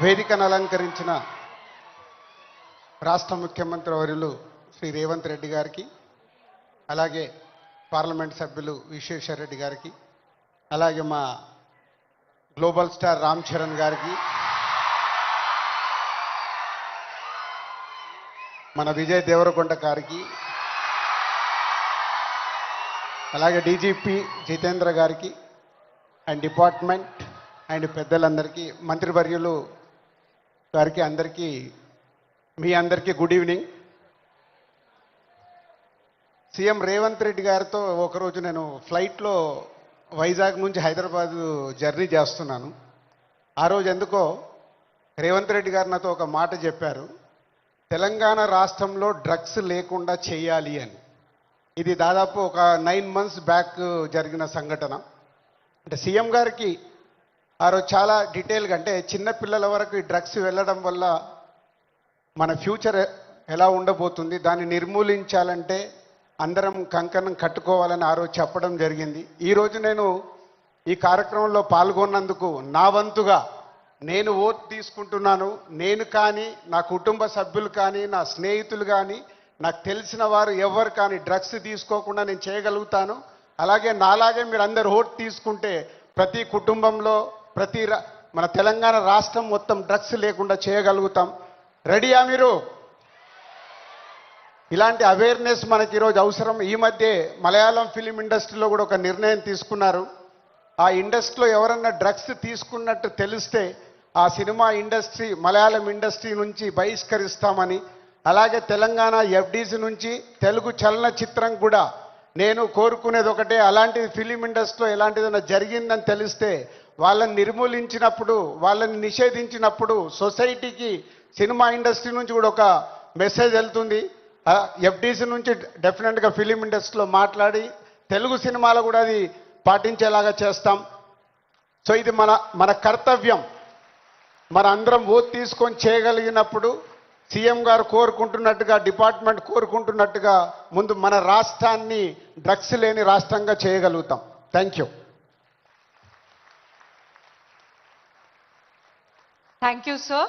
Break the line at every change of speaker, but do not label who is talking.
వేదికను అలంకరించిన రాష్ట్ర ముఖ్యమంత్రి వర్యులు శ్రీ రేవంత్ రెడ్డి గారికి, అలాగే పార్లమెంట్ సభ్యులు విశ్వేశ్వర రెడ్డి గారికి, అలాగే మా గ్లోబల్ స్టార్ రామ్ చరణ్ గారికి, మన విజయ్ దేవరకొండ గారికి, అలాగే డీజీపీ జితేంద్ర గారికి అండ్ డిపార్ట్మెంట్ అండ్ పెద్దలందరికీ, మంత్రివర్యులు గారికి, అందరికీ మీ అందరికీ good evening. CM Revanth Reddy గారితో ఒకరోజు నేను ఫ్లైట్లో వైజాగ్ నుంచి హైదరాబాద్ జర్నీ చేస్తున్నాను. ఆ రోజు ఎందుకో రేవంత్ రెడ్డి గారు నాతో ఒక మాట చెప్పారు, తెలంగాణ రాష్ట్రంలో డ్రగ్స్ లేకుండా చేయాలి అని. ఇది దాదాపు ఒక 9 months బ్యాక్ జరిగిన సంఘటన. అంటే సీఎం గారికి ఆ రోజు చాలా డీటెయిల్గా, అంటే చిన్నపిల్లల వరకు ఈ డ్రగ్స్ వెళ్ళడం వల్ల మన ఫ్యూచర్ ఎలా ఉండబోతుంది, దాన్ని నిర్మూలించాలంటే అందరం కంకణం కట్టుకోవాలని ఆ రోజు చెప్పడం జరిగింది. ఈరోజు నేను ఈ కార్యక్రమంలో పాల్గొన్నందుకు నా వంతుగా నేను ఓట్ తీసుకుంటున్నాను. నేను కానీ, నా కుటుంబ సభ్యులు కానీ, నా స్నేహితులు కానీ, నాకు తెలిసిన వారు ఎవరు కానీ డ్రగ్స్ తీసుకోకుండా నేను చేయగలుగుతాను. అలాగే నాలాగే మీరు అందరు ఓట్ తీసుకుంటే ప్రతి కుటుంబంలో, మన తెలంగాణ రాష్ట్రం మొత్తం డ్రగ్స్ లేకుండా చేయగలుగుతాం. రెడీయా మీరు? ఇలాంటి అవేర్నెస్ మనకి ఈరోజు అవసరం. ఈ మధ్య మలయాళం ఫిలిం ఇండస్ట్రీలో కూడా ఒక నిర్ణయం తీసుకున్నారు. ఆ ఇండస్ట్రీలో ఎవరన్నా డ్రగ్స్ తీసుకున్నట్టు తెలిస్తే ఆ సినిమా ఇండస్ట్రీ, మలయాళం ఇండస్ట్రీ నుంచి బహిష్కరిస్తామని, అలాగే తెలంగాణ ఎఫ్డీసీ నుంచి తెలుగు చలనచిత్రం కూడా నేను కోరుకునేది ఒకటే, అలాంటి ఫిలిం ఇండస్ట్రీలో ఎలాంటిదైనా జరిగిందని తెలిస్తే వాళ్ళని నిర్మూలించినప్పుడు, వాళ్ళని నిషేధించినప్పుడు సొసైటీకి, సినిమా ఇండస్ట్రీ నుంచి కూడా ఒక మెసేజ్ వెళ్తుంది. ఎఫ్డీసీ నుంచి డెఫినెట్గా ఫిలిం ఇండస్ట్రీలో మాట్లాడి తెలుగు సినిమాలో కూడా అది పాటించేలాగా చేస్తాం. సో ఇది మన కర్తవ్యం. మన అందరం ఓట్ తీసుకొని చేయగలిగినప్పుడు సీఎం గారు కోరుకుంటున్నట్టుగా, డిపార్ట్మెంట్ కోరుకుంటున్నట్టుగా ముందు మన రాష్ట్రాన్ని డ్రగ్స్ లేని రాష్ట్రంగా చేయగలుగుతాం. Thank you.
Thank you, sir.